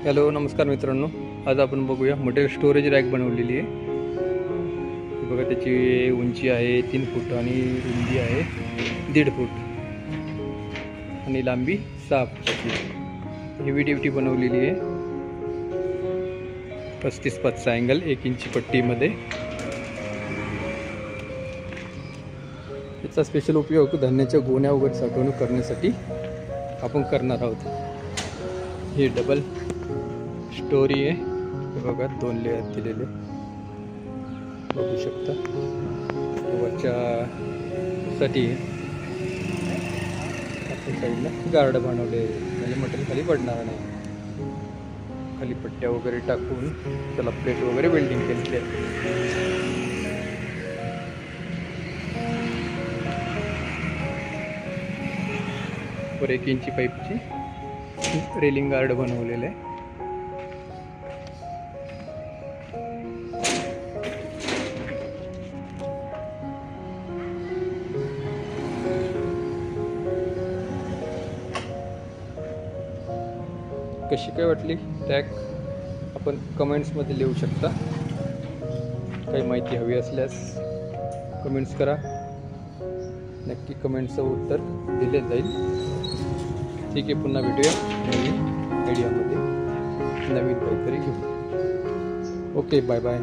Hello नमस्कार मित्रांनो, आज आपण बघूया मटेरियल स्टोरेज रॅक बनवलेली आहे। बघा त्याची उंची आहे 3 फूट आणि रुंदी आहे 1.5 फूट आणि लांबी 6 फूट। हेवी ड्युटी बनवलेली आहे 35 अँगल 1 इंची पट्टीमध्ये। याचा स्पेशल उपयोग धान्याच्या गोण्या वगैरे साठवणूक करण्यासाठी आपण करणार आहोत। ही डबल स्टोरी आहे, हे बघा 2 लेयर दिलेले बघू शकता। वरच्या साठी आपण साईडला गार्ड बनवले म्हणजे मटेरियल खाली पडणार नाही। खाली पट्ट्या वगैरे टाकून त्याला प्लेट वगैरे वेल्डिंग केलेली आहे। वर 1 इंची पाईपची रेलिंग गार्ड बनवलेले आहे। कशी काय वाटली रॅक आपण कमेंट्समध्ये लिहू शकता। काही माहिती हवी असल्यास कमेंट्स करा, नक्की कमेंटचं उत्तर दिले जाईल। ठीक आहे, पुन्हा भेटूया नवीन आयडियामध्ये, नवीन काहीतरी घेऊ। Okay, bye bye.